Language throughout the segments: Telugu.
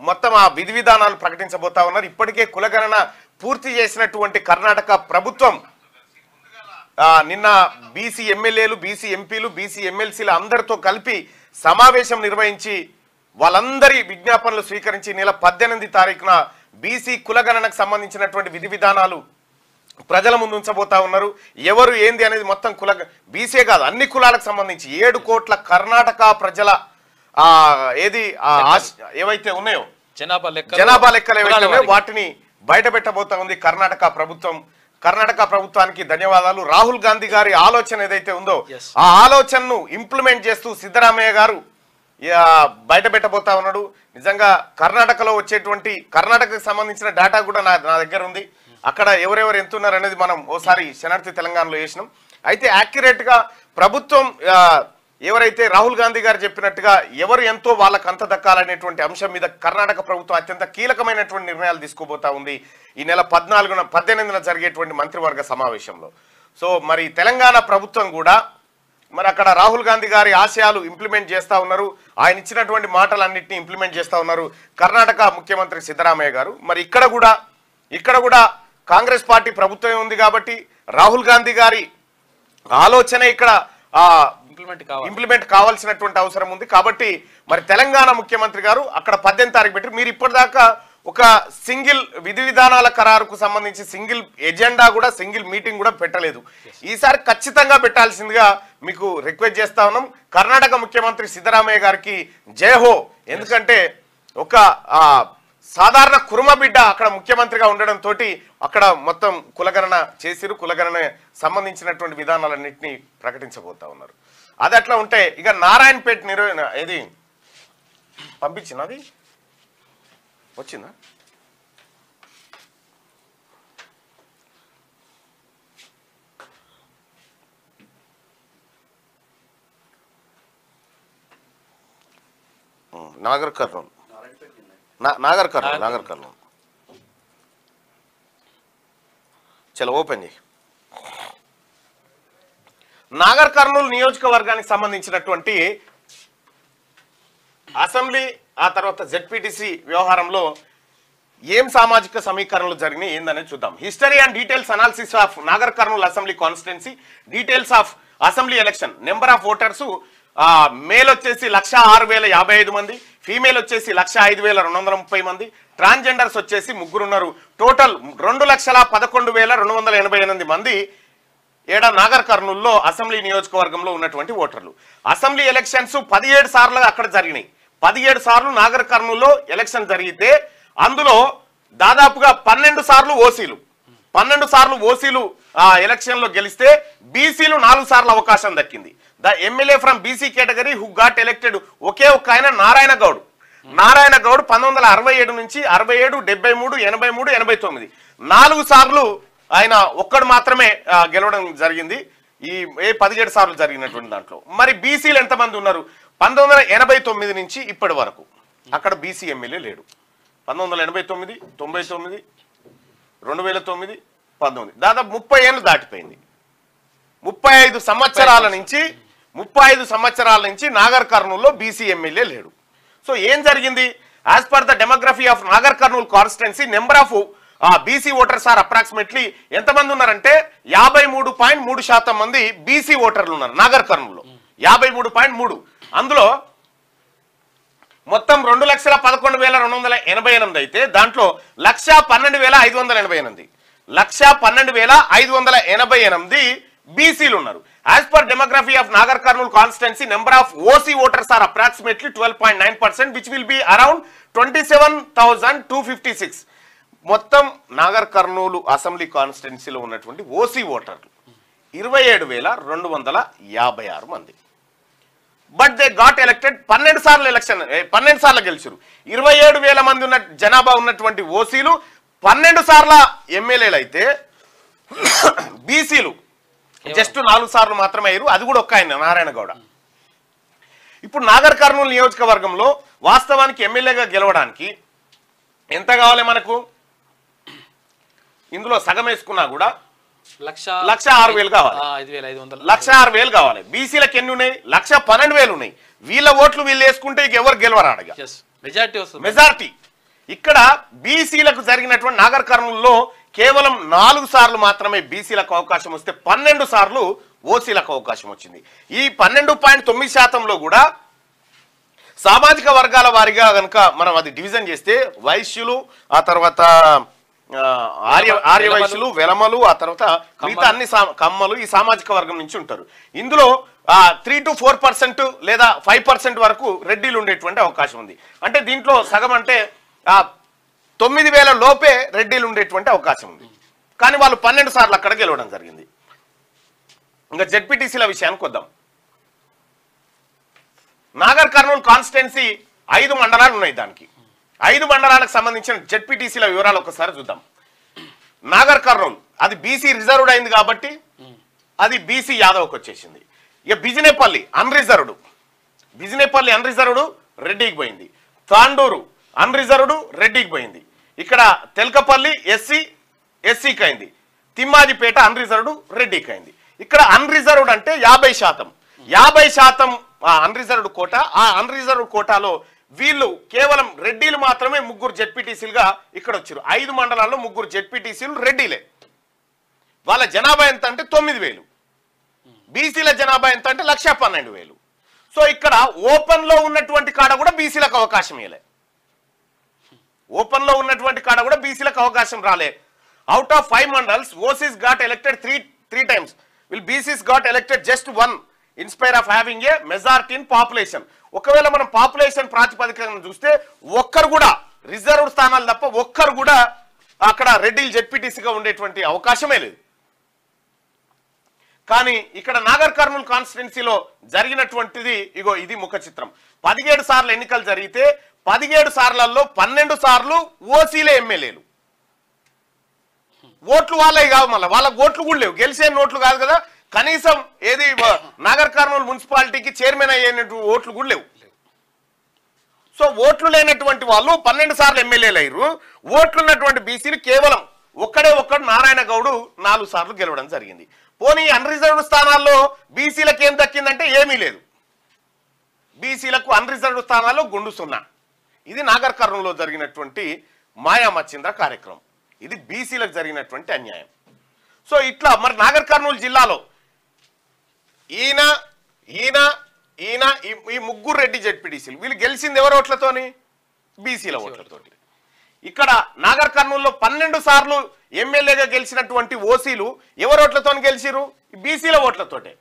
మొత్తం ఆ విధి విధానాలు ప్రకటించబోతా ఉన్నారు. ఇప్పటికే కులగణన పూర్తి చేసినటువంటి కర్ణాటక ప్రభుత్వం నిన్న బీసీ ఎమ్మెల్యేలు, బీసీ ఎంపీలు, బీసీ ఎమ్మెల్సీలు అందరితో కలిపి సమావేశం నిర్వహించి వాళ్ళందరి విజ్ఞాపనలు స్వీకరించి నెల 18 తారీఖున బీసీ కులగణనకు సంబంధించినటువంటి విధి విధానాలు ప్రజల ముందు ఉంచబోతా ఉన్నారు. ఎవరు ఏంది అనేది మొత్తం బీసీ కాదు అన్ని కులాలకు సంబంధించి 7 కోట్ల కర్ణాటక ప్రజల ఏవైతే ఉన్నాయో జనాభా లెక్కలు ఏవైతే ఉన్నాయో వాటిని బయట పెట్టబోతా ఉంది కర్ణాటక ప్రభుత్వం. కర్ణాటక ప్రభుత్వానికి ధన్యవాదాలు. రాహుల్ గాంధీ గారి ఆలోచన ఏదైతే ఉందో ఆ ఆలోచనను ఇంప్లిమెంట్ చేస్తూ సిద్ధరామయ్య గారు బయట పెట్టబోతా ఉన్నాడు. నిజంగా కర్ణాటకలో వచ్చేటువంటి కర్ణాటకకు సంబంధించిన డేటా కూడా నా దగ్గర ఉంది. అక్కడ ఎవరెవరు ఎంత ఉన్నారు అనేది మనం ఓసారి శనార్థి తెలంగాణలో చేసినాం. అయితే యాక్యురేట్ గా ప్రభుత్వం ఎవరైతే రాహుల్ గాంధీ గారు చెప్పినట్టుగా ఎవరు ఎంతో వాళ్ళకు అంత దక్కాలనేటువంటి అంశం మీద కర్ణాటక ప్రభుత్వం అత్యంత కీలకమైనటువంటి నిర్ణయాలు తీసుకోబోతా ఉంది ఈ నెల 18న జరిగేటువంటి మంత్రివర్గ సమావేశంలో. సో మరి తెలంగాణ ప్రభుత్వం కూడా మరి అక్కడ రాహుల్ గాంధీ గారి ఆశయాలు ఇంప్లిమెంట్ చేస్తూ ఉన్నారు. ఆయన ఇచ్చినటువంటి మాటలన్నింటినీ ఇంప్లిమెంట్ చేస్తూ ఉన్నారు కర్ణాటక ముఖ్యమంత్రి సిద్ధరామయ్య గారు. మరి ఇక్కడ కూడా కాంగ్రెస్ పార్టీ ప్రభుత్వమే ఉంది కాబట్టి రాహుల్ గాంధీ గారి ఆలోచన ఇక్కడ ఇంప్లిమెంట్ కావాల్సినటువంటి అవసరం ఉంది. కాబట్టి మరి తెలంగాణ ముఖ్యమంత్రి గారు అక్కడ 18 తారీఖు పెట్టి మీరు ఇప్పటిదాకా ఒక సింగిల్ విధి విధానాల ఖరారుకు సంబంధించి సింగిల్ ఎజెండా కూడా సింగిల్ మీటింగ్ కూడా పెట్టలేదు. ఈసారి ఖచ్చితంగా పెట్టాల్సిందిగా మీకు రిక్వెస్ట్ చేస్తా ఉన్నాం. కర్ణాటక ముఖ్యమంత్రి సిద్ధరామయ్య గారికి జయహో. ఎందుకంటే ఒక సాధారణ కురుమ బిడ్డ అక్కడ ముఖ్యమంత్రిగా ఉండడంతో అక్కడ మొత్తం కులగణన చేసిరు. కులగణన సంబంధించినటువంటి విధానాలన్నింటినీ ప్రకటించబోతా ఉన్నారు. అది అట్లా ఉంటే ఇక నారాయణపేట ఇది పంపించిన అది వచ్చిందా నాగర్ కర్నూలు చలో ఓపెన్ చేయి. నాగర్ కర్నూలు నియోజకవర్గానికి సంబంధించినటువంటి అసెంబ్లీ ఆ తర్వాత జెడ్పీటీసీ వ్యవహారంలో ఏం సామాజిక సమీకరణలు జరిగినాయి ఏందనేది చూద్దాం. History and details analysis of Nagar Kurnool assembly constituency, details of assembly election. Number of voters male వచ్చేసి 1,06,055 మంది, ఫీమేల్ వచ్చేసి 1,05,230 మంది, ట్రాన్స్జెండర్స్ వచ్చేసి 3 ఉన్నారు. టోటల్ 2,11,288 మంది నాగర్ కర్నూలులో అసెంబ్లీ నియోజకవర్గంలో ఉన్నటువంటి ఓటర్లు. అసెంబ్లీ ఎలక్షన్స్ 17 సార్లు అక్కడ జరిగినాయి. 17 సార్లు నాగర్ కర్నూలులో ఎలక్షన్ జరిగితే అందులో దాదాపుగా 12 సార్లు ఓసీలు 12 సార్లు ఓసీలు ఎలక్షన్ లో గెలిస్తే బీసీలు 4 సార్లు అవకాశం దక్కింది. The MLA from BC category who got elected ఒకే ఒక్క ఆయన నారాయణ గౌడ్ 1967 నుంచి 67, 73, 83, 89 4 సార్లు ఆయన ఒక్కడు మాత్రమే గెలవడం జరిగింది ఈ 17 సార్లు జరిగినటువంటి దాంట్లో. మరి బీసీలు ఎంతమంది ఉన్నారు? 1989 నుంచి ఇప్పటి వరకు అక్కడ బీసీ ఎమ్మెల్యే లేడు. 1989, 99, 2009, 19 దాదాపు 30 ఏళ్ళు దాటిపోయింది. 35 సంవత్సరాల నుంచి నాగర్ కర్నూలులో బీసీ ఎమ్మెల్యే లేడు. సో ఏం జరిగింది? As per the demography of Nagarkurnool constituency number of BC voters are approximately ఎంతమంది ఉన్నారంటే 53.3% మంది బీసీ ఓటర్లు ఉన్నారు నాగర్ కర్నూలులో. 53.3. అందులో మొత్తం 2,11,288 అయితే దాంట్లో 1,12,588 1,12,588 బీసీలు ఉన్నారు. As per demography of Nagarkurnool constituency number of OC voters are approximately 12.9%, which will be around 27,256. మొత్తం నాగర్ కర్నూలు అసెంబ్లీ కాన్స్టిట్యున్సీలో ఉన్నటువంటి ఓసీ ఓటర్లు 27,256 మంది. బట్ దే గాట్ ఎలక్టెడ్ 12 సార్లు ఎలక్షన్ 12 సార్లు గెలిచారు. 27,000 మంది ఉన్న జనాభా ఉన్నటువంటి ఓసీలు 12 సార్ల ఎమ్మెల్యేలు అయితే బీసీలు జస్ట్ 4 సార్లు మాత్రమే అయ్యారు. అది కూడా ఒక్క ఆయన నారాయణ గౌడ. ఇప్పుడు నాగర్ కర్నూలు నియోజకవర్గంలో వాస్తవానికి ఎమ్మెల్యేగా గెలవడానికి ఎంత కావాలి మనకు? ఇందులో సగం వేసుకున్నా కూడా 1,06,000 కావాలి. 1,06,000 కావాలి. బీసీలకు ఎన్ని ఉన్నాయి? 1,12,000 ఉన్నాయి. వీళ్ళ ఓట్లు వీళ్ళు వేసుకుంటే ఇక ఎవరు గెలవరు అడగా మెజార్టీ. ఇక్కడ బీసీలకు జరిగినటువంటి నాగర్ కర్నూలులో కేవలం 4 సార్లు మాత్రమే బీసీలకు అవకాశం వస్తే 12 సార్లు ఓసీలకు అవకాశం వచ్చింది. ఈ 12.9% కూడా సామాజిక వర్గాల వారిగా కనుక మనం అది డివిజన్ చేస్తే వైశ్యులు, ఆ తర్వాత ఆర్యవైశ్యులు, వెలమలు, ఆ తర్వాత మిగతా అన్ని కమ్మలు ఈ సామాజిక వర్గం నుంచి ఉంటారు. ఇందులో 3 to 4% లేదా 5% వరకు రెడ్డిలు ఉండేటువంటి అవకాశం ఉంది. అంటే దీంట్లో సగం అంటే 9,000 లోపే రెడ్డిలు ఉండేటువంటి అవకాశం ఉంది. కానీ వాళ్ళు 12 సార్లు అక్కడ గెలవడం జరిగింది. ఇంకా జెడ్పీటీసీల విషయానికి వద్దాం. నాగర్ కర్నూలు కాన్స్టిట్యున్సీ 5 మండలాలు ఉన్నాయి. దానికి 5 మండలాలకు సంబంధించిన జెడ్పీటీసీల వివరాలు ఒకసారి చూద్దాం. నాగర్ కర్నూలు అది బీసీ రిజర్వ్డ్ అయింది కాబట్టి అది బీసీ యాదవ్కి వచ్చేసింది. ఇక బిజినేపల్లి అన్రిజర్వ్డ్ రెడ్డికి పోయింది. తాండూరు అన్రిజర్వ్డ్ రెడ్డికి పోయింది. ఇక్కడ తెల్కపల్లి ఎస్సీకి అయింది. తిమ్మాజిపేట అన్రిజర్వ్డ్ రెడ్డికి అయింది. ఇక్కడ అన్రిజర్వ్డ్ అంటే 50% అన్రిజర్వ్డ్ కోటా. ఆ అన్రిజర్వ్డ్ కోటాలో వీళ్ళు కేవలం రెడ్డిలు మాత్రమే 3 జెడ్పీటీసీలుగా ఇక్కడ వచ్చారు. 5 మండలాల్లో 3 జెడ్పీటీసీలు రెడ్డిలే. వాళ్ళ జనాభా ఎంత అంటే 9,000. బీసీల జనాభా ఎంత అంటే 1,12,000. సో ఇక్కడ ఓపెన్ లో ఉన్నటువంటి కాడ కూడా బీసీలకు అవకాశం ఇవ్వలే. అవకాశం రాలే. Out of 5 mandals OCs got elected 3 times. Will BCs got elected just 1 in spite of having a majority in population. ఒకవేళ మనం పాపులేషన్ ప్రాతిపదికన చూస్తే ఒక్కరు కూడా రిజర్వ్డ్ స్థానాలు తప్ప ఒక్కరు కూడా అక్కడ రెడ్డిలు జెడ్పీటీసీగా ఉండేటువంటి అవకాశమే లేదు. కానీ ఇక్కడ నాగర్ కర్నూలు కాన్స్టిట్యున్సీలో జరిగినటువంటిది ఇగో ఇది ముఖ చిత్రం. 17 సార్లు ఎన్నికలు జరిగితే 17 సార్లలో 12 సార్లు ఓసీలే ఎమ్మెల్యేలు. ఓట్లు వాళ్ళే కావు, మళ్ళీ వాళ్ళ ఓట్లు కూడా లేవు. గెలిచే ఓట్లు కాదు కదా, కనీసం ఏది నాగర్ కర్నూలు మున్సిపాలిటీకి చైర్మన్ అయ్యేటువంటి ఓట్లు కూడా లేవు. సో ఓట్లు లేనటువంటి వాళ్ళు 12 సార్లు ఎమ్మెల్యేలు అయ్యారు. ఓట్లు ఉన్నటువంటి బీసీలు కేవలం ఒక్కడు నారాయణ గౌడు 4 సార్లు గెలవడం జరిగింది. పోనీ అన్రిజర్వ్డ్ స్థానాల్లో బీసీలకు ఏం దక్కిందంటే ఏమీ లేదు. బీసీలకు అన్రిజర్వ్డ్ స్థానాల్లో గుండు 0. ఇది నాగర్ కర్నూలులో జరిగినటువంటి మాయామచ్చింద్ర కార్యక్రమం. ఇది బీసీలకు జరిగినటువంటి అన్యాయం. సో ఇట్లా మరి నాగర్ కర్నూలు జిల్లాలో ఈయన ఈ 3 రెడ్డి జెడ్పీటీసీలు వీళ్ళు గెలిచింది ఎవరి ఓట్లతోని? బీసీల ఓట్లతోటి. ఇక్కడ నాగర్ కర్నూలులో 12 సార్లు ఎమ్మెల్యేగా గెలిచినటువంటి ఓసీలు ఎవరి ఓట్లతో గెలిచిరు? బీసీల ఓట్లతోటే.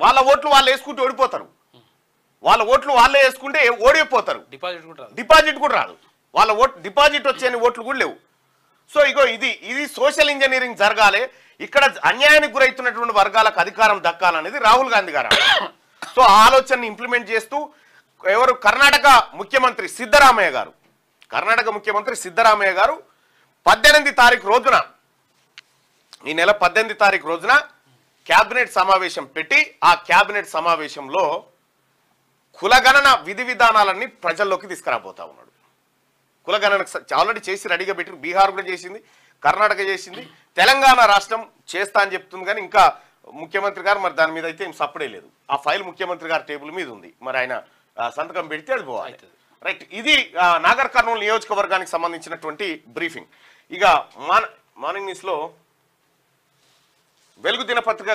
వాళ్ళ ఓట్లు వాళ్ళు వేసుకుంటే ఓడిపోతారు. వాళ్ళ ఓట్లు వాళ్ళే వేసుకుంటే ఓడిపోతారు. డిపాజిట్ కూడా రాదు. వాళ్ళ డిపాజిట్ వచ్చే ఓట్లు కూడా లేవు. సో ఇగో ఇది సోషల్ ఇంజనీరింగ్ జరగాలి. ఇక్కడ అన్యాయానికి గురైతున్నటువంటి వర్గాలకు అధికారం దక్కాలనేది రాహుల్ గాంధీ గారు. సో ఆ ఆలోచనని ఇంప్లిమెంట్ చేస్తూ కర్ణాటక ముఖ్యమంత్రి సిద్ధరామయ్య గారు 18 తారీఖు రోజున, ఈ నెల 18 తారీఖు రోజున క్యాబినెట్ సమావేశం పెట్టి ఆ క్యాబినెట్ సమావేశంలో కులగణన విధి విధానాలన్నీ ప్రజల్లోకి తీసుకురాబోతా ఉన్నాడు. కులగణన ఆల్రెడీ చేసి రెడీగా పెట్టి బీహార్ కూడా చేసింది, కర్ణాటక చేసింది, తెలంగాణ రాష్ట్రం చేస్తా అని చెప్తుంది. కానీ ఇంకా ముఖ్యమంత్రి గారు మరి దాని మీద అయితే ఏం సప్పుడే లేదు. ఆ ఫైల్ ముఖ్యమంత్రి గారి టేబుల్ మీద ఉంది. మరి ఆయన సంతకం పెడితే అది పోవాలి. రైట్, ఇది నాగర్ కర్నూలు నియోజకవర్గానికి సంబంధించినటువంటి బ్రీఫింగ్. ఇక మార్నింగ్ న్యూస్లో వెలుగు దినపత్రిక